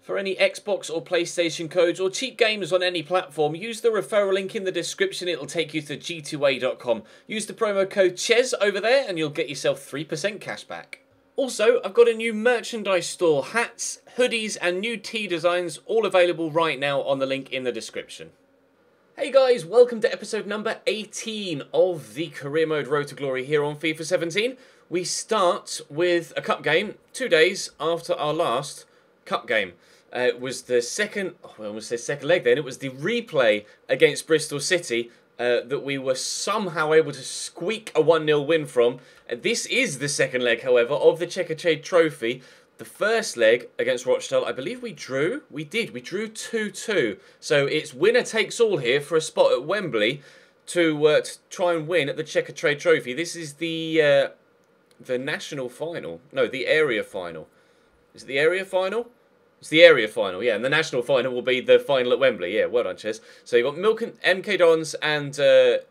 For any Xbox or PlayStation codes or cheap games on any platform, use the referral link in the description. It'll take you to g2a.com. Use the promo code CHES over there and you'll get yourself 3% cash back. Also, I've got a new merchandise store, hats, hoodies and new tee designs, all available right now on the link in the description. Hey guys, welcome to episode number 18 of the Career Mode Road to Glory here on FIFA 17. We start with a cup game 2 days after our last cup game. It was the second, I almost said second leg then, it was the replay against Bristol City that we were somehow able to squeak a 1-0 win from. This is the second leg, however, of the Checker Trade Trophy. The first leg against Rochdale, I believe we drew. We did. We drew 2-2. So it's winner takes all here for a spot at Wembley to try and win at the Checker Trade Trophy. This is the national final. No, the area final. Is it the area final? It's the area final, yeah, and the national final will be the final at Wembley. Yeah, well done, Ches. So you've got MK Dons and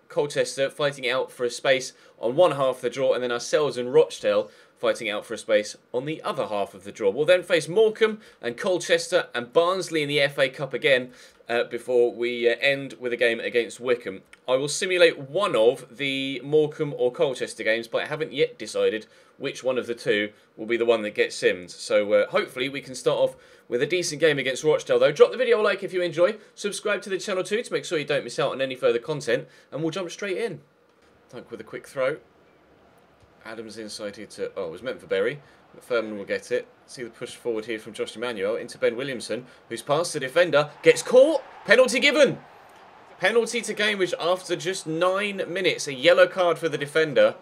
Colchester fighting out for a space on one half of the draw, and then ourselves and Rochdale fighting out for a space on the other half of the draw. We'll then face Morecambe and Colchester and Barnsley in the FA Cup again before we end with a game against Wycombe. I will simulate one of the Morecambe or Colchester games, but I haven't yet decided which one of the two will be the one that gets simmed. So hopefully we can start off with a decent game against Rochdale though. Drop the video a like if you enjoy. Subscribe to the channel too to make sure you don't miss out on any further content. And we'll jump straight in. Dunk with a quick throw. Adams inside here to... Oh, it was meant for Berry. But Furman will get it. See the push forward here from Josh Emmanuel into Ben Williamson, who's past the defender. Gets caught. Penalty given. Penalty to Cambridge after just 9 minutes. A yellow card for the defender.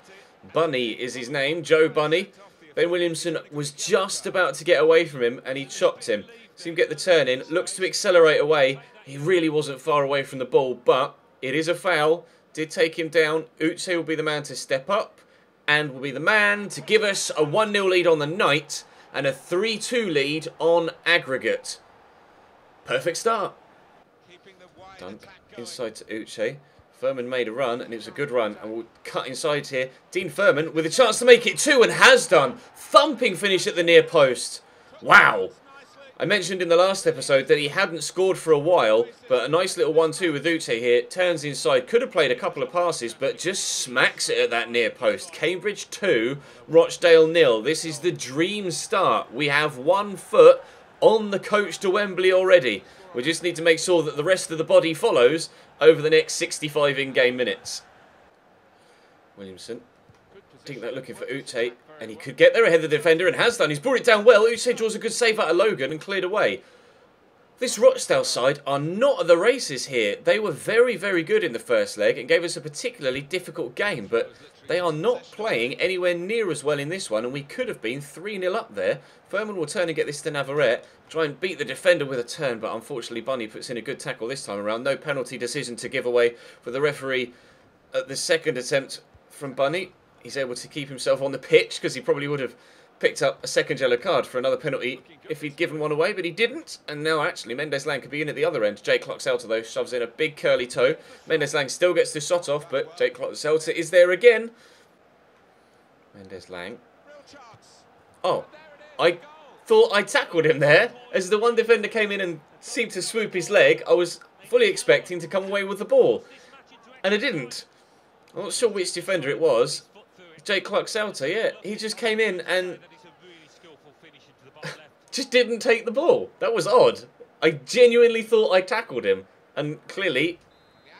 Bunny is his name. Joe Bunny. Ben Williamson was just about to get away from him and he chopped him. See him get the turn in. Looks to accelerate away. He really wasn't far away from the ball, but it is a foul. Did take him down. Uche will be the man to step up and will be the man to give us a 1-0 lead on the night and a 3-2 lead on aggregate. Perfect start. Dunk inside to Uche. Furman made a run, and it was a good run, and we'll cut inside here. Dean Furman with a chance to make it 2, and has done. Thumping finish at the near post. Wow. I mentioned in the last episode that he hadn't scored for a while, but a nice little 1-2 with Uche here. Turns inside, could have played a couple of passes, but just smacks it at that near post. Cambridge 2, Rochdale 0. This is the dream start. We have 1 foot on the coach to Wembley already. We just need to make sure that the rest of the body follows over the next 65 in-game minutes. Williamson. Think that looking for Uche, and he could get there ahead of the defender and has done. He's brought it down well. Uche draws a good save out of Logan and cleared away. This Rochdale side are not at the races here. They were very, very good in the first leg and gave us a particularly difficult game, but they are not playing anywhere near as well in this one, and we could have been 3-0 up there. Furman will turn and get this to Navarrete. Try and beat the defender with a turn, but unfortunately Bunny puts in a good tackle this time around. No penalty decision to give away for the referee at the second attempt from Bunny. He's able to keep himself on the pitch because he probably would have picked up a second yellow card for another penalty if he'd given one away, but he didn't. And now actually Mendes-Lang could be in at the other end. Jake Clockselter though shoves in a big curly toe. Mendes-Lang still gets the shot off, but Jake Clockselter is there again. Mendes-Lang. Oh, I thought I tackled him there. As the one defender came in and seemed to swoop his leg, I was fully expecting to come away with the ball. And I didn't. I'm not sure which defender it was. Jake Clockselter, yeah. He just came in and just didn't take the ball. That was odd. I genuinely thought I tackled him. And clearly,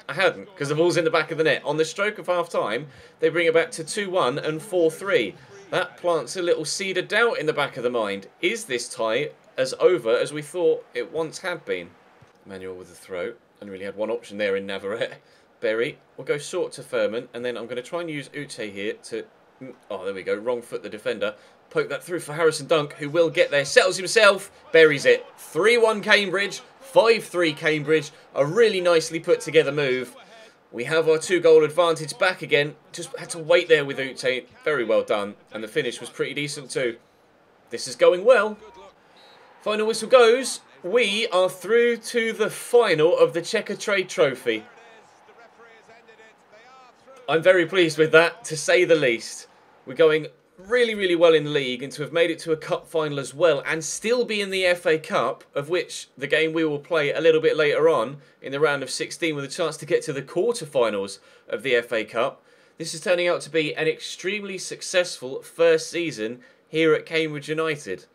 I hadn't, because the ball's in the back of the net. On the stroke of half-time, they bring it back to 2-1 and 4-3. That plants a little seed of doubt in the back of the mind. Is this tie as over as we thought it once had been? Manuel with the throw. Only really had one option there in Navarrete. Berry will go short to Furman, and then I'm going to try and use Uche here to... Oh, there we go. Wrong foot the defender. Poke that through for Harrison Dunk, who will get there. Settles himself. Buries it. 3-1 Cambridge. 5-3 Cambridge. A really nicely put together move. We have our 2-goal advantage back again. Just had to wait there with Uche. Very well done. And the finish was pretty decent too. This is going well. Final whistle goes. We are through to the final of the Checker Trade Trophy. I'm very pleased with that, to say the least. We're going really, really well in the league and to have made it to a cup final as well and still be in the FA Cup, of which the game we will play a little bit later on in the round of 16 with a chance to get to the quarterfinals of the FA Cup. This is turning out to be an extremely successful first season here at Cambridge United.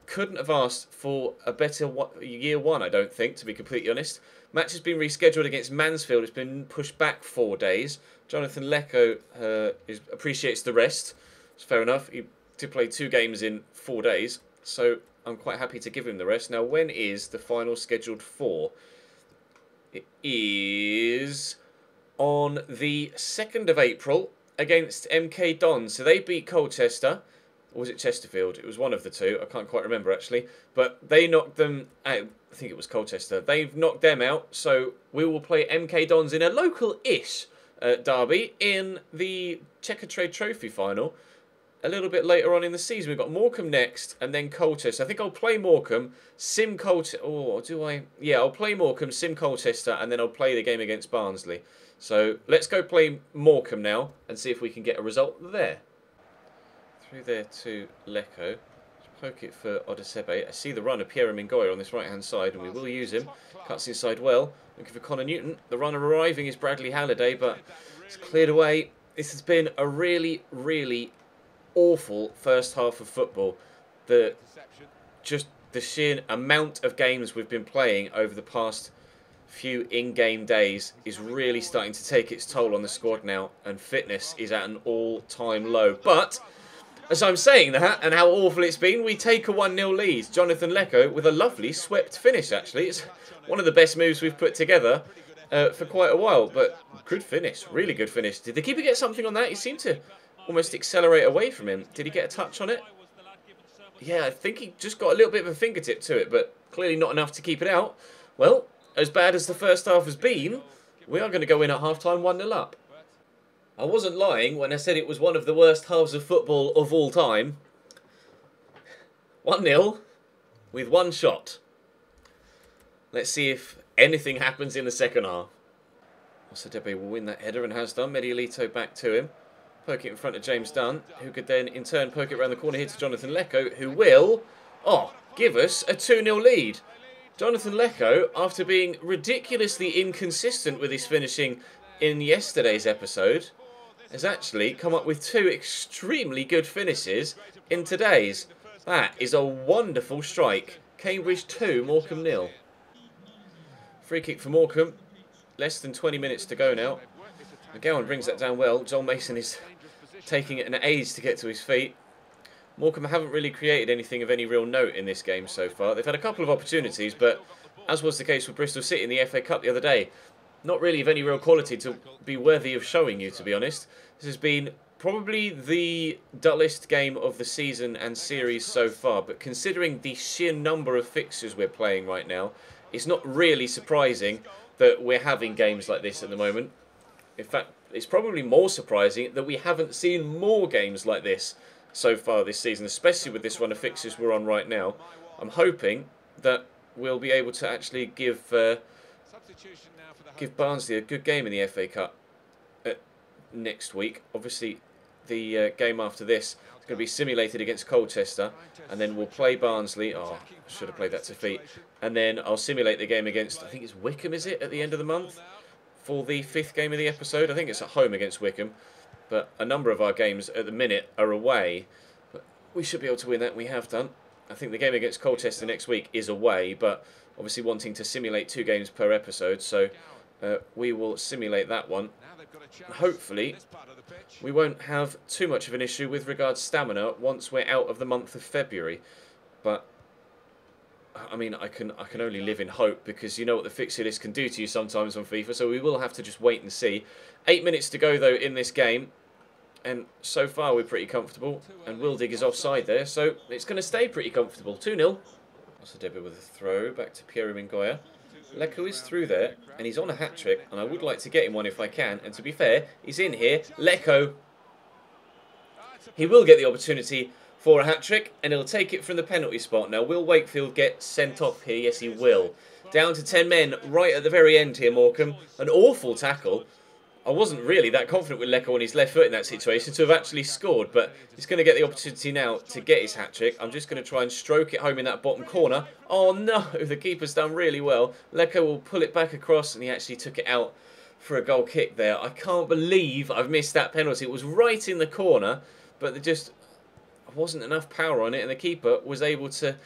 Couldn't have asked for a better year one, I don't think, to be completely honest. Match has been rescheduled against Mansfield. It's been pushed back 4 days. Jonathan Lecco appreciates the rest. It's fair enough. He did play 2 games in 4 days, so I'm quite happy to give him the rest. Now, when is the final scheduled for? It is on the 2nd of April against MK Dons. So they beat Colchester. Or was it Chesterfield? It was one of the two. I can't quite remember, actually. But they knocked them out. I think it was Colchester. They've knocked them out. So we will play MK Dons in a local-ish derby in the Checkatrade Trophy final a little bit later on in the season. We've got Morecambe next and then Colchester. I think I'll play Morecambe, sim Colchester. Oh, do I? Yeah, I'll play Morecambe, sim Colchester, and then I'll play the game against Barnsley. So let's go play Morecambe now and see if we can get a result there. Through there to Lecco. Poke it for Odesebe. I see the run of Pierre Mingoya on this right-hand side, and we will use him. Cuts inside well. Looking for Connor Newton. The runner arriving is Bradley Halliday, but it's cleared away. This has been a really, really awful first half of football. Just the sheer amount of games we've been playing over the past few in-game days is really starting to take its toll on the squad now, and fitness is at an all-time low. But as I'm saying that, and how awful it's been, we take a 1-0 lead. Jonathan Lecco with a lovely swept finish, actually. It's one of the best moves we've put together for quite a while, but good finish, really good finish. Did the keeper get something on that? He seemed to almost accelerate away from him. Did he get a touch on it? Yeah, I think he just got a little bit of a fingertip to it, but clearly not enough to keep it out. Well, as bad as the first half has been, we are going to go in at half-time 1-0 up. I wasn't lying when I said it was one of the worst halves of football of all time. 1-0 with one shot. Let's see if anything happens in the second half. Osadebe will win that header and has done. Mediolito back to him. Poke it in front of James Dunn, who could then in turn poke it around the corner here to Jonathan Lecco, who will give us a 2-0 lead. Jonathan Lecco, after being ridiculously inconsistent with his finishing in yesterday's episode, has actually come up with 2 extremely good finishes in today's. That is a wonderful strike. Cambridge 2, Morecambe 0. Free kick for Morecambe. Less than 20 minutes to go now. McGowan brings that down well. Joel Mason is taking it an age to get to his feet. Morecambe haven't really created anything of any real note in this game so far. They've had a couple of opportunities, but as was the case with Bristol City in the FA Cup the other day, not really of any real quality to be worthy of showing you, to be honest. This has been probably the dullest game of the season and series so far, but considering the sheer number of fixtures we're playing right now, it's not really surprising that we're having games like this at the moment. In fact, it's probably more surprising that we haven't seen more games like this so far this season, especially with this run of fixtures we're on right now. I'm hoping that we'll be able to actually give Barnsley a good game in the FA Cup next week. Obviously, the game after this is going to be simulated against Colchester, and then we'll play Barnsley. Oh, I should have played that to feet. And then I'll simulate the game against, I think it's Wickham, is it, at the end of the month? For the 5th game of the episode. I think it's at home against Wickham. But a number of our games at the minute are away. But we should be able to win that. We have done. I think the game against Colchester next week is away, but obviously wanting to simulate 2 games per episode, so we will simulate that one. Hopefully, we won't have too much of an issue with regards to stamina once we're out of the month of February. But I mean, I can only live in hope, because you know what the fixture list can do to you sometimes on FIFA, so we will have to just wait and see. 8 minutes to go, though, in this game, and so far we're pretty comfortable, and Wildig is offside there, so it's going to stay pretty comfortable. 2-0. Osadebe with a throw, back to Pierre Mingoya. Lecco is through there, and he's on a hat-trick, and I would like to get him one if I can, and to be fair, he's in here. Lecco, he will get the opportunity for a hat-trick, and he'll take it from the penalty spot. Now, will Wakefield get sent off here? Yes, he will. Down to 10 men right at the very end here, Morecambe. An awful tackle. I wasn't really that confident with Leko on his left foot in that situation to have actually scored, but he's going to get the opportunity now to get his hat-trick. I'm just going to try and stroke it home in that bottom corner. Oh no, the keeper's done really well. Leko will pull it back across, and he actually took it out for a goal kick there. I can't believe I've missed that penalty. It was right in the corner, but there just wasn't enough power on it, and the keeper was able to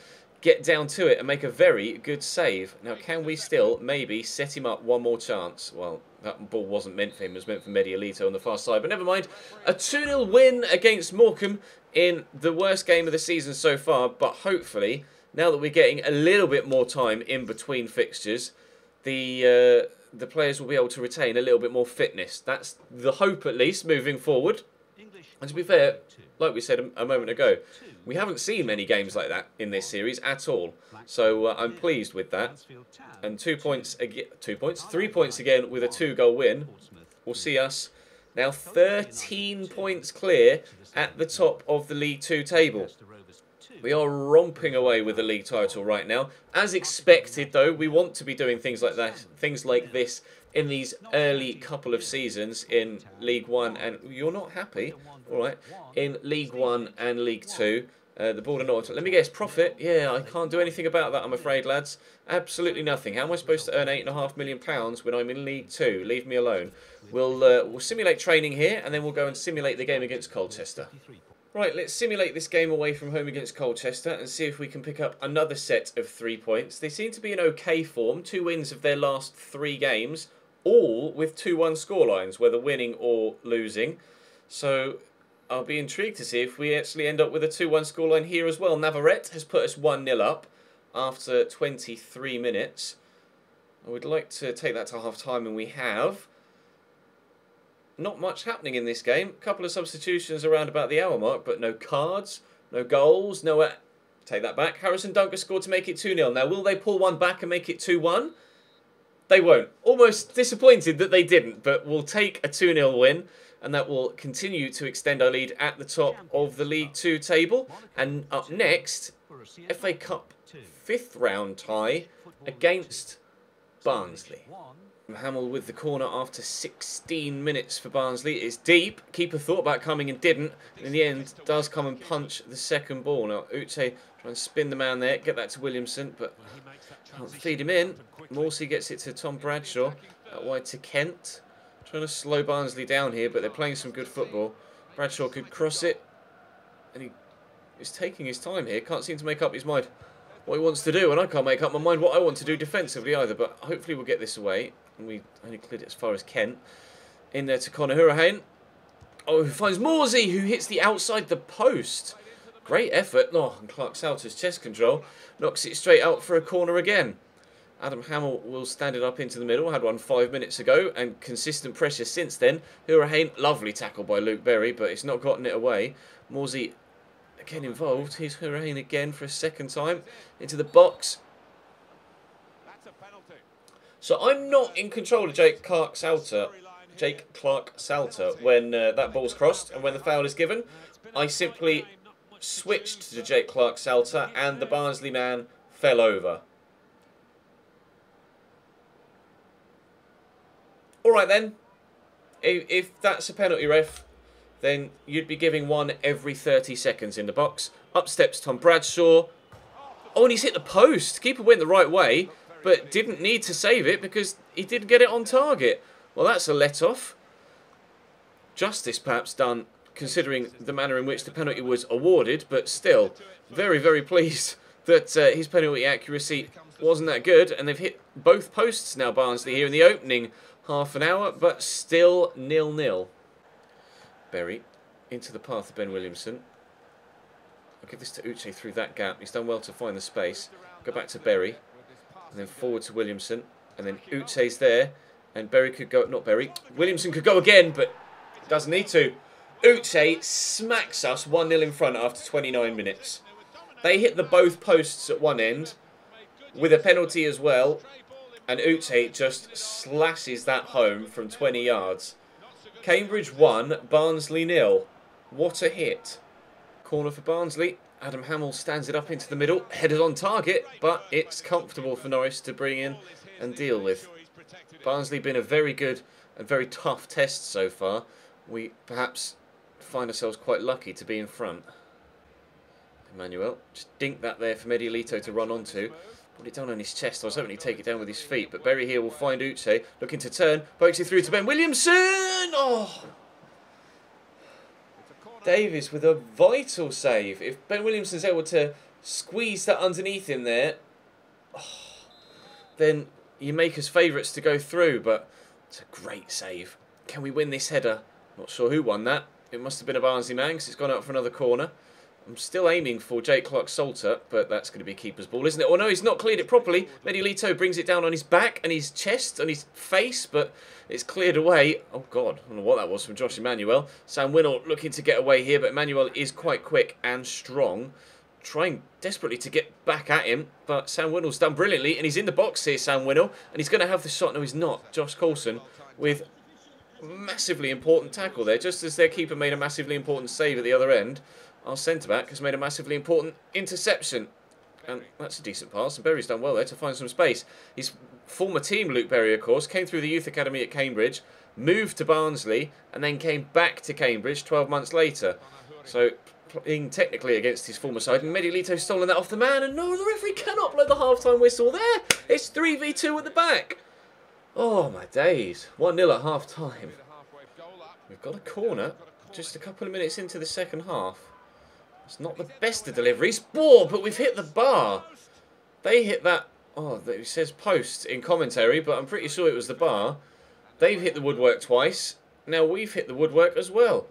get down to it and make a very good save. Now, can we still maybe set him up one more chance? Well, that ball wasn't meant for him. It was meant for Mediolito on the far side. But never mind. A 2-0 win against Morecambe in the worst game of the season so far. But hopefully, now that we're getting a little bit more time in between fixtures, the players will be able to retain a little bit more fitness. That's the hope, at least, moving forward. And to be fair, like we said a moment ago, we haven't seen many games like that in this series at all. So I'm pleased with that. And 3 points again with a 2-goal win will see us now 13 points clear at the top of the League 2 table. We are romping away with the league title right now. As expected, though, we want to be doing things like that, things like this in these early couple of seasons in League 1, and you're not happy, all right, in League 1 and League 2. The Border North. Let me guess, profit? Yeah, I can't do anything about that, I'm afraid, lads. Absolutely nothing. How am I supposed to earn £8.5 million when I'm in League 2? Leave me alone. We'll simulate training here, and then we'll go and simulate the game against Colchester. Right, let's simulate this game away from home against Colchester and see if we can pick up another set of 3 points. They seem to be in okay form. 2 wins of their last 3 games, all with 2-1 scorelines, whether winning or losing. So I'll be intrigued to see if we actually end up with a 2-1 scoreline here as well. Navarrete has put us 1-0 up after 23 minutes. I would like to take that to half-time, and we have. Not much happening in this game. A couple of substitutions around about the hour mark, but no cards, no goals, no... Take that back. Harrison Dunker scored to make it 2-0. Now, will they pull one back and make it 2-1? They won't. Almost disappointed that they didn't, but we'll take a 2-0 win, and that will continue to extend our lead at the top of the League 2 table. And up next, FA Cup 5th round tie against Barnsley. Hamill with the corner after 16 minutes for Barnsley. It's deep. Keeper thought about coming and didn't. And in the end, does come and punch the second ball. Now, Uche try and spin the man there. Get that to Williamson, but can't feed him in. Morsey gets it to Tom Bradshaw. Out wide to Kent. Trying to slow Barnsley down here, but they're playing some good football. Bradshaw could cross it. And he's taking his time here. Can't seem to make up his mind what he wants to do. And I can't make up my mind what I want to do defensively either. But hopefully we'll get this away. And we only cleared it as far as Kent. In there to Conor Hurahan. Oh, who finds Morsey, who hits the outside the post. Great effort. Oh, and Clark Salter's chest control knocks it straight out for a corner again. Adam Hamill will stand it up into the middle. Had one 5 minutes ago, and consistent pressure since then. Hurahan, lovely tackle by Luke Berry, but it's not gotten it away. Morsey again involved. Here's Hurahan again for a second time. Into the box. So I'm not in control of Jake Clark Salter when that ball's crossed and when the foul is given. I simply switched to Jake Clark Salter and the Barnsley man fell over. Alright then, if that's a penalty, ref, then you'd be giving one every 30 seconds in the box. Up steps Tom Bradshaw. Oh, and he's hit the post. Keeper went the right way, but didn't need to save it because he didn't get it on target. Well, that's a let-off. Justice perhaps done, considering the manner in which the penalty was awarded, but still, very, very pleased that his penalty accuracy wasn't that good, and they've hit both posts now, Barnsley, here in the opening half an hour, but still 0-0. Berry into the path of Ben Williamson. I'll give this to Uche through that gap. He's done well to find the space. Go back to Berry. And then forward to Williamson. And then Uche's there. And Berry could go... Not Berry. Williamson could go again, but doesn't need to. Uche smacks us 1-0 in front after 29 minutes. They hit the both posts at one end with a penalty as well. And Uche just slashes that home from 20 yards. Cambridge 1, Barnsley 0. What a hit. Corner for Barnsley. Adam Hamill stands it up into the middle. Headed on target, but it's comfortable for Norris to bring in and deal with. Barnsley been a very good and very tough tests so far, we perhaps find ourselves quite lucky to be in front. Emmanuel, just dink that there for Periodically to run onto. Put it down on his chest. I was hoping he'd take it down with his feet, but Berry here will find Uche, looking to turn, pokes it through to Ben Williamson. Oh! Davies with a vital save. If Ben Williamson's able to squeeze that underneath him there, then you make us favourites to go through, but it's a great save. Can we win this header? Not sure who won that. It must have been a Barnsley man because it's gone out for another corner. I'm still aiming for Jake Clark-Salter, but that's going to be a keeper's ball, isn't it? Oh no, he's not cleared it properly. Periodically brings it down on his back and his chest and his face, but it's cleared away. Oh God, I don't know what that was from Josh Emmanuel. Sam Winnell looking to get away here, but Emmanuel is quite quick and strong. Trying desperately to get back at him, but Sam Winnell's done brilliantly, and he's in the box here, Sam Winnell, and he's going to have the shot. No, he's not. Josh Coulson with massively important tackle there, just as their keeper made a massively important save at the other end. Our centre-back has made a massively important interception. And that's a decent pass. And Berry's done well there to find some space. His former team, Luke Berry, of course, came through the youth academy at Cambridge, moved to Barnsley, and then came back to Cambridge 12 months later. So, playing technically against his former side. And Periodicly stolen that off the man. And no, the referee cannot blow the half-time whistle there. It's 3v2 at the back. Oh, my days. 1-0 at half-time. We've got a corner just a couple of minutes into the second half. It's not the best of deliveries. But we've hit the bar. They hit that. Oh, it says post in commentary, but I'm pretty sure it was the bar. They've hit the woodwork twice. Now we've hit the woodwork as well.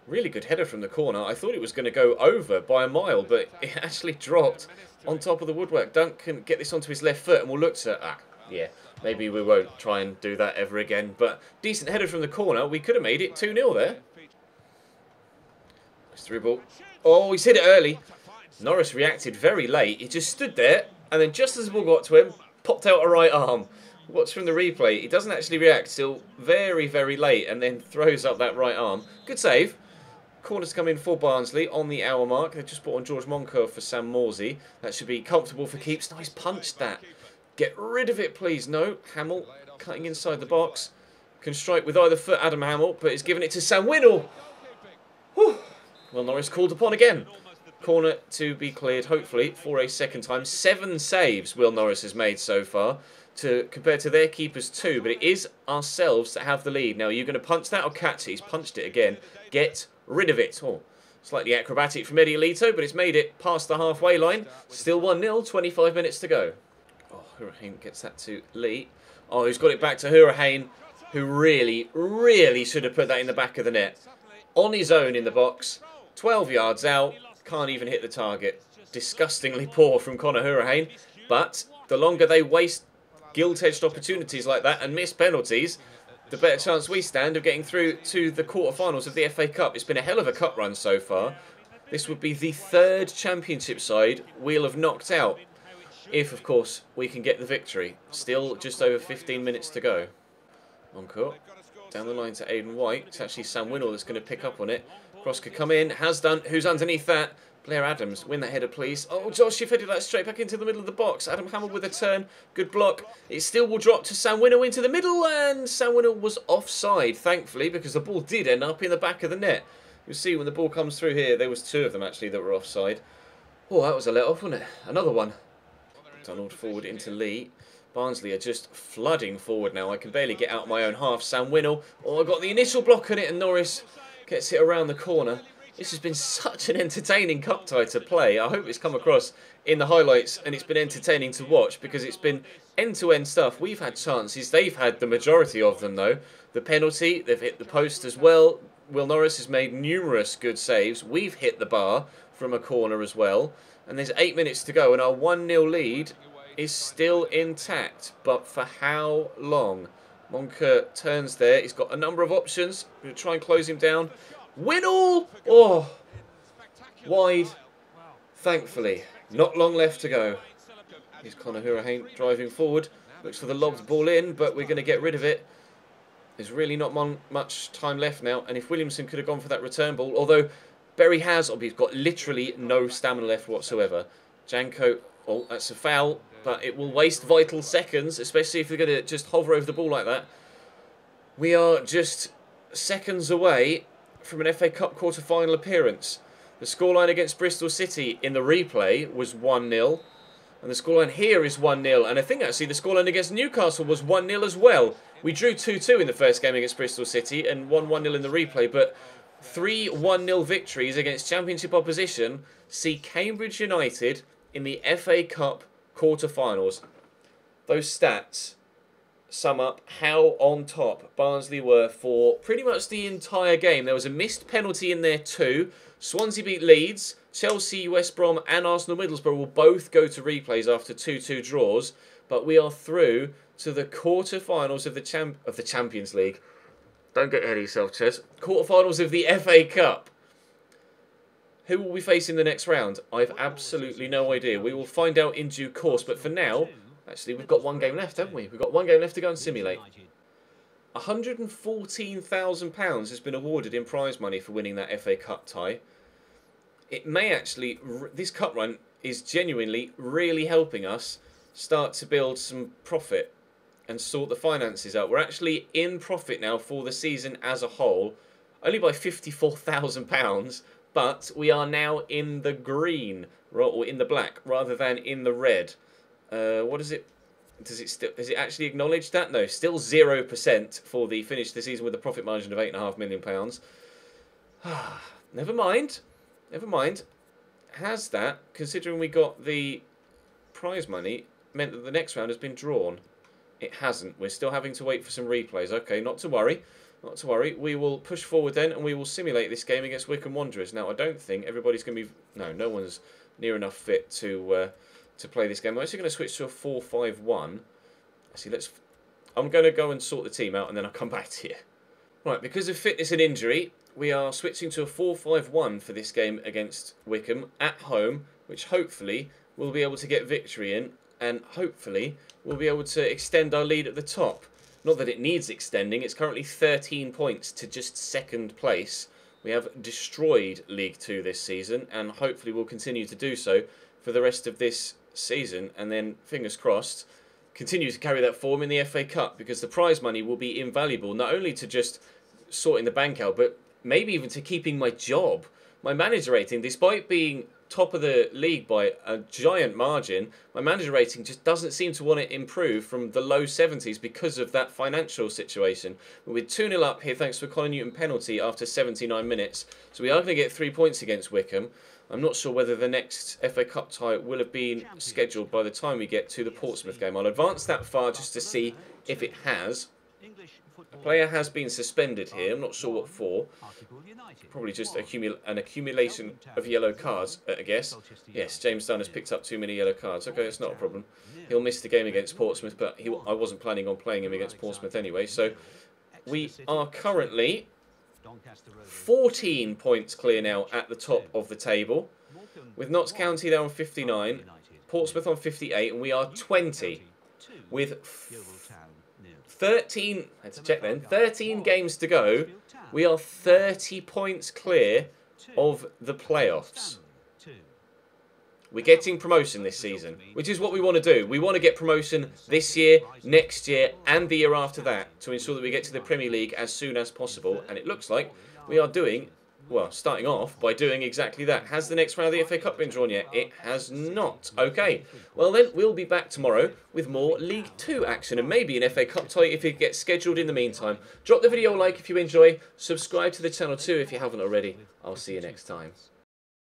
Really good header from the corner. I thought it was going to go over by a mile, but it actually dropped on top of the woodwork. Duncan get this onto his left foot, and we'll look to... yeah, maybe we won't try and do that ever again. But decent header from the corner. We could have made it 2-0 there. It's through ball. Oh, he's hit it early. Norris reacted very late. He just stood there, and then just as the ball got to him, popped out a right arm. Watch from the replay. He doesn't actually react till very, very late, and then throws up that right arm. Good save. Corners come in for Barnsley on the hour mark. They've just brought on George Moncoeur for Sam Morsey. That should be comfortable for keeps. Nice punched that. Get rid of it, please. No. Hamill cutting inside the box. Can strike with either foot, Adam Hamill, but he's given it to Sam Winnell. Whew. Well, Norris called upon again. Corner to be cleared, hopefully, for a second time. 7 saves Will Norris has made so far, compared to their keepers 2. But it is ourselves that have the lead. Now, are you going to punch that or catch it? He's punched it again. Get rid of it. Oh, slightly acrobatic from Periodically, but it's made it past the halfway line. Still 1-0, 25 minutes to go. Oh, Hurricane gets that to Lee. Oh, he's got it back to Hurricane, who really, really should have put that in the back of the net. On his own in the box. 12 yards out, can't even hit the target. Disgustingly poor from Conor Hurricane, but the longer they waste gilt-edged opportunities like that and miss penalties, the better chance we stand of getting through to the quarter-finals of the FA Cup. It's been a hell of a cup run so far. This would be the 3rd championship side we'll have knocked out, if, of course, we can get the victory. Still just over 15 minutes to go. Encore. Down the line to Aidan White. It's actually Sam Winnell that's going to pick up on it. Cross could come in. Has done. Who's underneath that? Blair Adams. Win that header, please. Oh, Josh, you've headed that straight back into the middle of the box. Adam Hamill with a turn. Good block. It still will drop to Sam Winnell into the middle. And Sam Winnell was offside, thankfully, because the ball did end up in the back of the net. You'll see when the ball comes through here, there was 2 of them, actually, that were offside. Oh, that was a let-off, wasn't it? Another one. Donald forward into Lee. Barnsley are just flooding forward now. I can barely get out my own half. Sam Winnell. Oh, I got the initial block on it, and Norris gets it around the corner. This has been such an entertaining cup tie to play. I hope it's come across in the highlights and it's been entertaining to watch because it's been end-to-end stuff. We've had chances. They've had the majority of them, though. The penalty, they've hit the post as well. Will Norris has made numerous good saves. We've hit the bar from a corner as well. And there's 8 minutes to go and our 1-0 lead is still intact. But for how long? Moncoeur turns there. He's got a number of options. We're going to try and close him down. Winnell! Oh! Wide. Thankfully. Not long left to go. Here's Conor Hurricane driving forward. Looks for the lobbed ball in, but we're going to get rid of it. There's really not much time left now. And if Williamson could have gone for that return ball, although Berry has, he's got literally no stamina left whatsoever. Janko, oh, that's a foul, but it will waste vital seconds, especially if you're going to just hover over the ball like that. We are just seconds away from an FA Cup quarter-final appearance. The scoreline against Bristol City in the replay was 1-0. And the scoreline here is 1-0. And I think actually the scoreline against Newcastle was 1-0 as well. We drew 2-2 in the first game against Bristol City and won 1-0 in the replay. But 3 1-0 victories against Championship opposition see Cambridge United in the FA Cup quarter-finals. Those stats sum up how on top Barnsley were for pretty much the entire game. There was a missed penalty in there too. Swansea beat Leeds. Chelsea, West Brom and Arsenal Middlesbrough will both go to replays after 2-2 draws. But we are through to the quarter-finals of the Champions League. Don't get ahead of yourself, Ches. Quarter-finals of the FA Cup. Who will we face in the next round? I've absolutely no idea. We will find out in due course. But for now, actually, we've got one game left, haven't we? We've got one game left to go and simulate. £114,000 has been awarded in prize money for winning that FA Cup tie. It may actually, this cup run is genuinely really helping us start to build some profit and sort the finances out. We're actually in profit now for the season as a whole, only by £54,000, but we are now in the green, or in the black, rather than in the red. What is it? Does it actually acknowledge that? No, still 0% for the finish of the season with a profit margin of £8.5 million. Never mind. Never mind. Has that, considering we got the prize money, meant that the next round has been drawn? It hasn't. We're still having to wait for some replays. Okay, not to worry. Not to worry. We will push forward then and we will simulate this game against Wycombe Wanderers. Now, I don't think everybody's going to be... No one's near enough fit to play this game. I'm actually going to switch to a 4-5-1. Actually, I'm going to go and sort the team out and then I'll come back to you. Right, because of fitness and injury, we are switching to a 4-5-1 for this game against Wycombe at home, which hopefully we'll be able to get victory in, and hopefully we'll be able to extend our lead at the top. Not that it needs extending, it's currently 13 points to just second place. We have destroyed League 2 this season, and hopefully we'll continue to do so for the rest of this season, and then, fingers crossed, continue to carry that form in the FA Cup, because the prize money will be invaluable, not only to just sorting the bank out, but maybe even to keeping my job. My manager rating, despite being top of the league by a giant margin, my manager rating just doesn't seem to want to improve from the low 70s because of that financial situation. We're 2-0 up here thanks to a Colin Newton penalty after 79 minutes. So we are going to get 3 points against Wycombe. I'm not sure whether the next FA Cup tie will have been scheduled by the time we get to the Portsmouth game. I'll advance that far just to see if it has. A player has been suspended here. I'm not sure what for. Probably just an accumulation of yellow cards, I guess. Yes, James Dunn has picked up too many yellow cards. Okay, that's not a problem. He'll miss the game against Portsmouth, but I wasn't planning on playing him against Portsmouth anyway. So we are currently 14 points clear now at the top of the table, with Notts County there on 59, Portsmouth on 58, and we are 20 with 13, I had to check then, 13 games to go. We are 30 points clear of the playoffs. We're getting promotion this season, which is what we want to do. We want to get promotion this year, next year, and the year after that to ensure that we get to the Premier League as soon as possible. And it looks like we are doing, well, starting off by doing exactly that. Has the next round of the FA Cup been drawn yet? It has not. Okay, well then, we'll be back tomorrow with more League 2 action and maybe an FA Cup tie if it gets scheduled in the meantime. Drop the video a like if you enjoy, subscribe to the channel too if you haven't already. I'll see you next time.